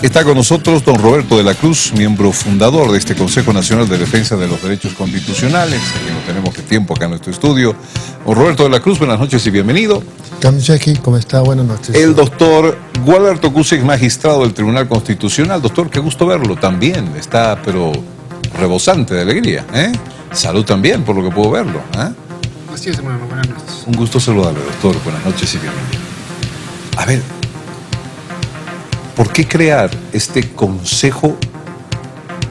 Está con nosotros don Roberto de la Cruz, miembro fundador de este Consejo Nacional de Defensa de los Derechos Constitucionales, que no tenemos tiempo acá en nuestro estudio. Don Roberto de la Cruz, buenas noches y bienvenido. Jackie, ¿cómo está? Buenas noches. El doctor Gualberto Cusic, magistrado del Tribunal Constitucional. Doctor, qué gusto verlo. También está, pero rebosante de alegría, ¿eh? Salud también, por lo que puedo verlo, ¿eh? Así es, hermano. Buenas noches. Un gusto saludarle, doctor. Buenas noches y bienvenido. A ver, ¿por qué crear este Consejo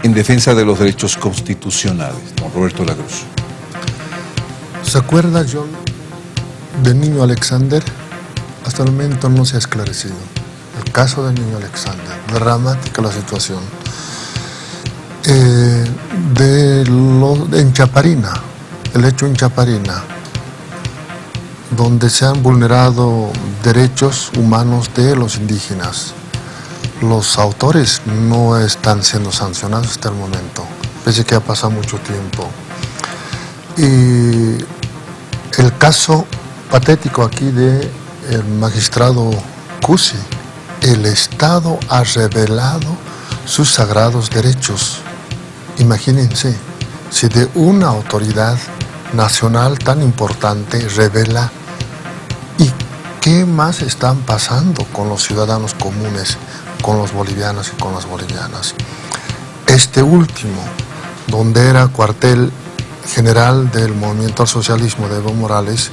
en Defensa de los Derechos Constitucionales, don Roberto de la Cruz? ¿Se acuerda, John, del niño Alexander? Hasta el momento no se ha esclarecido. El caso del niño Alexander, dramática la situación. En Chaparina, el hecho en Chaparina, donde se han vulnerado derechos humanos de los indígenas. Los autores no están siendo sancionados hasta el momento, pese a que ha pasado mucho tiempo. Y el caso patético aquí del magistrado Cusi, el Estado ha revelado sus sagrados derechos. Imagínense, si de una autoridad nacional tan importante revela, ¿y qué más están pasando con los ciudadanos comunes, con los bolivianos y con las bolivianas? Este último, donde era cuartel general del movimiento al socialismo de Evo Morales,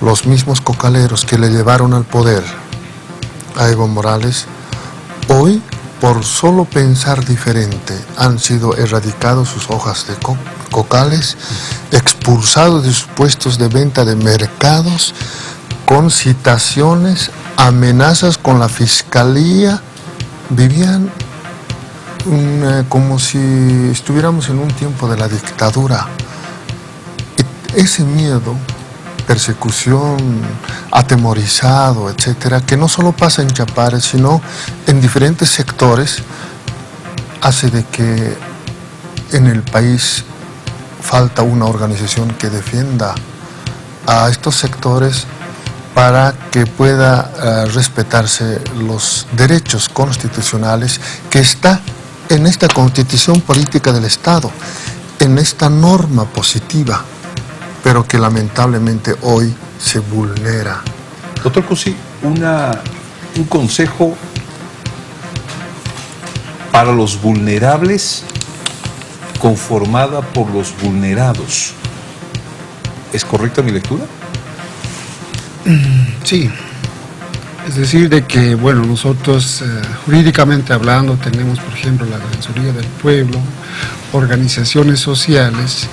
los mismos cocaleros que le llevaron al poder a Evo Morales, hoy, por solo pensar diferente, han sido erradicados sus hojas de cocales, expulsados de sus puestos de venta de mercados, con citaciones, amenazas con la fiscalía. Vivían como si estuviéramos en un tiempo de la dictadura. Ese miedo, persecución, atemorizado, etcétera, que no solo pasa en Chapare, sino en diferentes sectores, hace de que en el país falta una organización que defienda a estos sectores para que pueda respetarse los derechos constitucionales que está en esta Constitución Política del Estado, en esta norma positiva, pero que lamentablemente hoy se vulnera. Doctor Cusi, un consejo para los vulnerables conformada por los vulnerados. ¿Es correcta mi lectura? Sí. Es decir, de que, bueno, nosotros jurídicamente hablando tenemos, por ejemplo, la Defensoría del Pueblo, organizaciones sociales,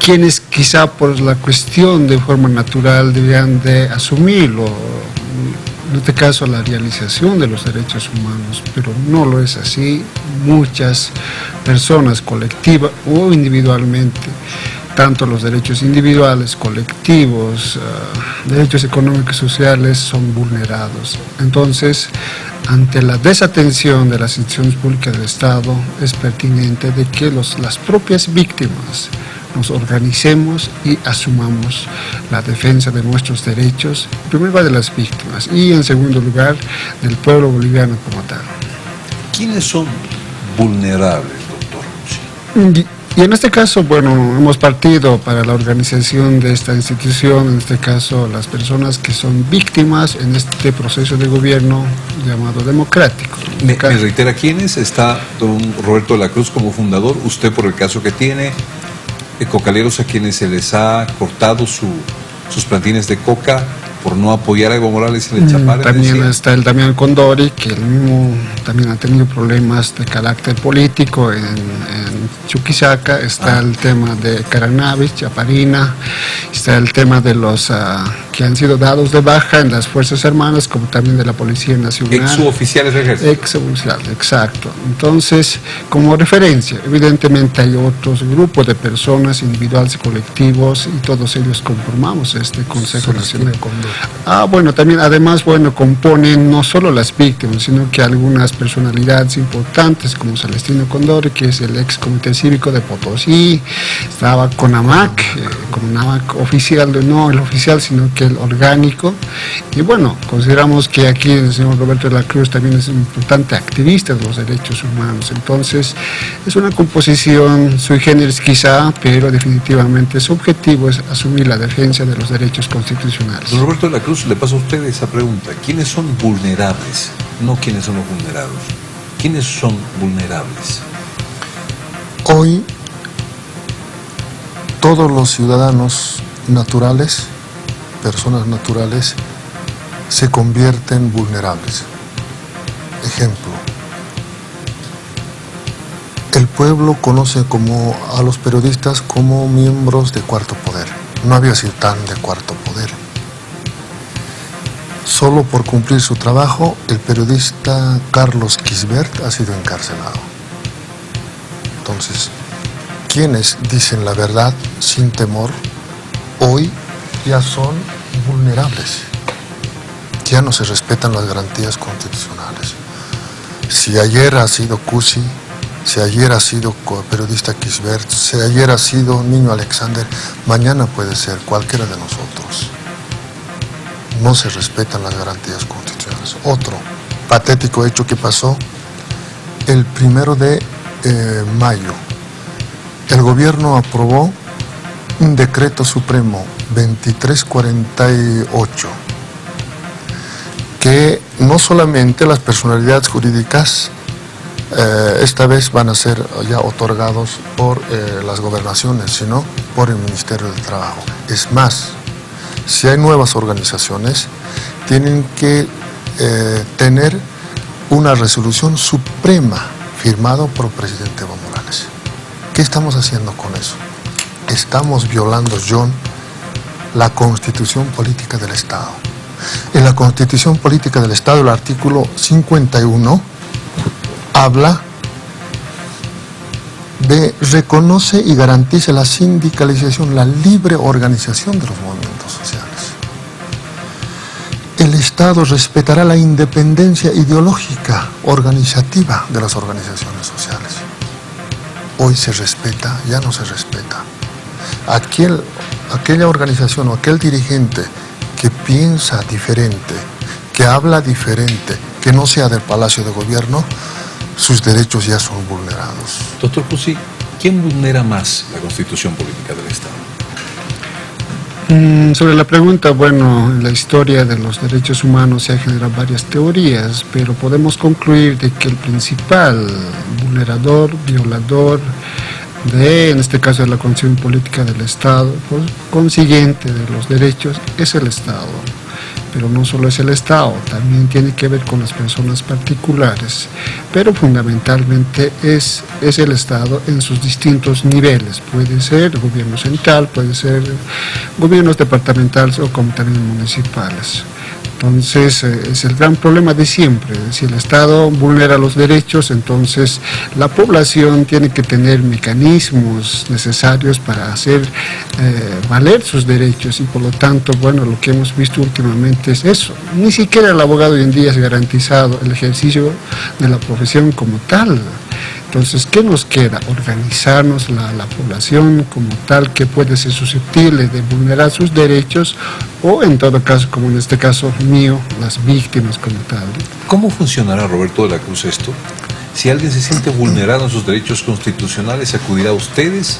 quienes quizá por la cuestión de forma natural deberían de asumirlo, en este caso la realización de los derechos humanos, pero no lo es así. Muchas personas colectiva o individualmente, tanto los derechos individuales, colectivos, derechos económicos y sociales son vulnerados. Entonces, ante la desatención de las instituciones públicas del Estado, es pertinente de que las propias víctimas nos organicemos y asumamos la defensa de nuestros derechos, en primer lugar de las víctimas y en segundo lugar del pueblo boliviano como tal. ¿Quiénes son vulnerables, doctor? Y en este caso, bueno, hemos partido para la organización de esta institución, en este caso las personas que son víctimas en este proceso de gobierno llamado democrático. ¿Me reitera quiénes? Está don Roberto de la Cruz como fundador, usted por el caso que tiene, cocaleros a quienes se les ha cortado sus plantines de coca por no apoyar a Evo Morales en el Chapare. También está el Damián Condori, que él mismo también ha tenido problemas de carácter político en Chuquisaca. Está el tema de Caranavis, Chaparina, está el tema de los que han sido dados de baja en las Fuerzas Armadas, como también de la Policía Nacional. Ex-suboficiales del Ejército. Ex-suboficiales, exacto. Entonces, como referencia, evidentemente hay otros grupos de personas, individuales y colectivos, y todos ellos conformamos este Consejo Nacional Bueno, también además, bueno, componen no solo las víctimas, sino que algunas personalidades importantes como Celestino Condori, que es el ex comité cívico de Potosí, estaba CONAMAC, oficial, no el oficial, sino que el orgánico, y bueno, consideramos que aquí el señor Roberto de la Cruz también es un importante activista de los derechos humanos. Entonces es una composición sui generis quizá, pero definitivamente su objetivo es asumir la defensa de los derechos constitucionales. Don Roberto de la Cruz, le paso a usted esa pregunta. ¿Quiénes son vulnerables? No quiénes son los vulnerados. ¿Quiénes son vulnerables? Hoy todos los ciudadanos naturales, personas naturales, se convierten vulnerables. Ejemplo, el pueblo conoce a los periodistas como miembros de cuarto poder. No había sido tan de cuarto poder. Solo por cumplir su trabajo, el periodista Carlos Quisbert ha sido encarcelado. Entonces, quienes dicen la verdad sin temor, hoy ya son vulnerables. Ya no se respetan las garantías constitucionales. Si ayer ha sido Cusi, si ayer ha sido periodista Quisbert, si ayer ha sido Niño Alexander, mañana puede ser cualquiera de nosotros. No se respetan las garantías constitucionales. Otro patético hecho que pasó el 1 de mayo. El gobierno aprobó un decreto supremo 2348 que no solamente las personalidades jurídicas esta vez van a ser ya otorgados por las gobernaciones, sino por el Ministerio del Trabajo. Es más, si hay nuevas organizaciones, tienen que tener una resolución suprema firmada por el presidente Evo Morales. ¿Qué estamos haciendo con eso? Estamos violando, John, la Constitución Política del Estado. En la Constitución Política del Estado, el artículo 51 habla de reconoce y garantiza la sindicalización, la libre organización de los movimientos sociales. El Estado respetará la independencia ideológica, organizativa de las organizaciones sociales. Hoy se respeta, ya no se respeta. Aquella organización o aquel dirigente que piensa diferente, que habla diferente, que no sea del Palacio de Gobierno, sus derechos ya son vulnerados. Doctor Cusi, ¿quién vulnera más la Constitución Política del Estado? Sobre la pregunta, bueno, en la historia de los derechos humanos se han generado varias teorías, pero podemos concluir de que el principal vulnerador, violador en este caso de la Constitución Política del Estado, por consiguiente de los derechos, es el Estado. Pero no solo es el Estado, también tiene que ver con las personas particulares, pero fundamentalmente es el Estado en sus distintos niveles. Puede ser gobierno central, puede ser gobiernos departamentales o como también municipales. Entonces es el gran problema de siempre. Si el Estado vulnera los derechos, entonces la población tiene que tener mecanismos necesarios para hacer valer sus derechos y por lo tanto, bueno, lo que hemos visto últimamente es eso. Ni siquiera el abogado hoy en día es garantizado el ejercicio de la profesión como tal. Entonces, ¿qué nos queda? Organizarnos la población como tal que puede ser susceptible de vulnerar sus derechos o en todo caso, como en este caso mío, las víctimas como tal. ¿Cómo funcionará, Roberto de la Cruz, esto? Si alguien se siente vulnerado en sus derechos constitucionales, ¿acudirá a ustedes?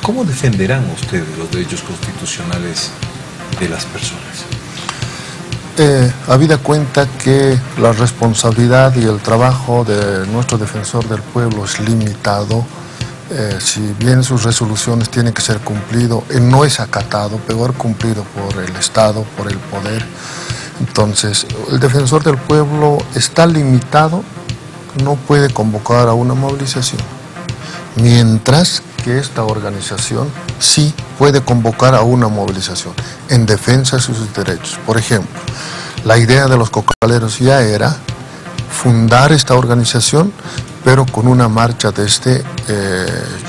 ¿Cómo defenderán ustedes los derechos constitucionales de las personas? Habida cuenta que la responsabilidad y el trabajo de nuestro defensor del pueblo es limitado, si bien sus resoluciones tienen que ser cumplidas, no es acatado, peor cumplido por el Estado, por el poder. Entonces, el defensor del pueblo está limitado, no puede convocar a una movilización, mientras que esta organización sí puede convocar a una movilización en defensa de sus derechos. Por ejemplo, la idea de los cocaleros ya era fundar esta organización, pero con una marcha desde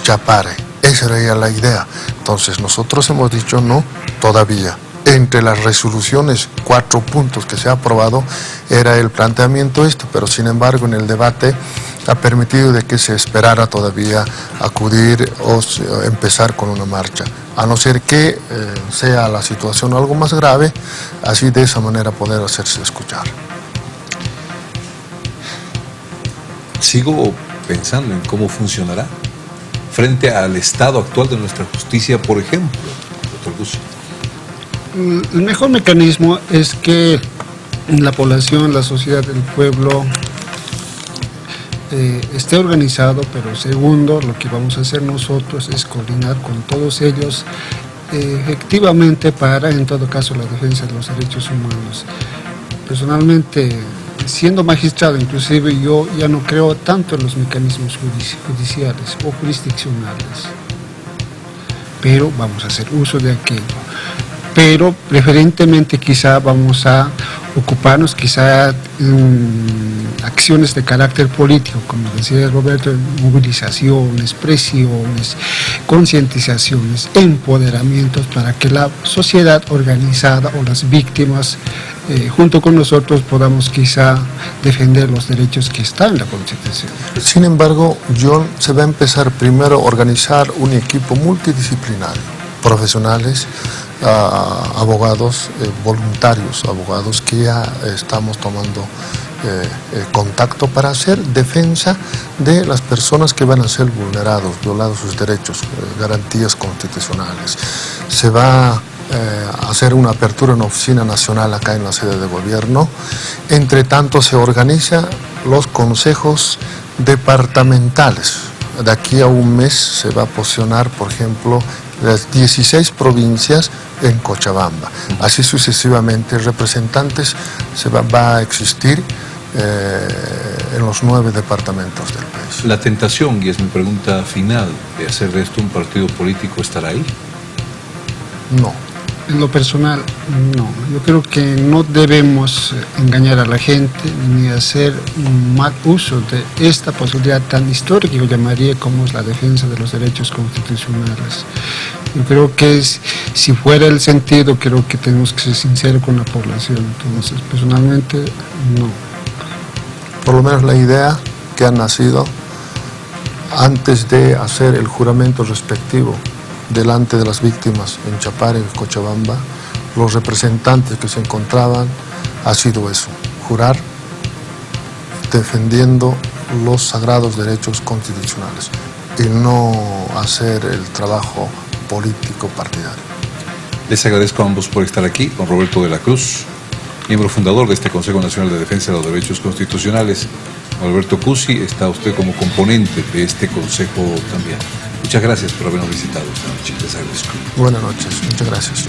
Chapare. Esa era ya la idea. Entonces nosotros hemos dicho no, todavía. entre las resoluciones, 4 puntos que se ha aprobado, era el planteamiento pero sin embargo en el debate ha permitido de que se esperara todavía acudir o empezar con una marcha, a no ser que sea la situación algo más grave, así de esa manera poder hacerse escuchar. Sigo pensando en cómo funcionará frente al estado actual de nuestra justicia, por ejemplo, doctor Cussi. El mejor mecanismo es que la población, la sociedad, el pueblo esté organizado, pero segundo, lo que vamos a hacer nosotros es coordinar con todos ellos efectivamente para, en todo caso, la defensa de los derechos humanos. Personalmente, siendo magistrado, inclusive yo ya no creo tanto en los mecanismos judiciales o jurisdiccionales, pero vamos a hacer uso de aquello. Pero preferentemente quizá vamos a ocuparnos quizá acciones de carácter político, como decía Roberto, movilizaciones, presiones, concientizaciones, empoderamientos para que la sociedad organizada o las víctimas junto con nosotros podamos quizá defender los derechos que están en la Constitución. Sin embargo, John, se va a empezar primero a organizar un equipo multidisciplinario, profesionales, abogados, voluntarios, abogados que ya estamos tomando contacto para hacer defensa de las personas que van a ser vulnerados, violados sus derechos, garantías constitucionales. Se va a hacer una apertura en oficina nacional acá en la sede de gobierno. Entre tanto se organizan los consejos departamentales. De aquí a un mes se va a posicionar, por ejemplo, las 16 provincias en Cochabamba. Así sucesivamente, representantes va a existir en los 9 departamentos del país. La tentación, y es mi pregunta final, de hacer de esto un partido político, ¿estará ahí? No. En lo personal, no. Yo creo que no debemos engañar a la gente ni hacer un mal uso de esta posibilidad tan histórica, yo llamaría, como es la defensa de los derechos constitucionales. Yo creo que si fuera el sentido, creo que tenemos que ser sinceros con la población. Entonces, personalmente, no. Por lo menos la idea que ha nacido antes de hacer el juramento respectivo delante de las víctimas en Chapare, en Cochabamba, los representantes que se encontraban, ha sido eso, jurar defendiendo los sagrados derechos constitucionales y no hacer el trabajo político partidario. Les agradezco a ambos por estar aquí, don Roberto de la Cruz, miembro fundador de este Consejo Nacional de Defensa de los Derechos Constitucionales. Alberto Cussi, está usted como componente de este consejo también. Muchas gracias por habernos visitado esta noche. Les agradezco. Buenas noches. Muchas gracias.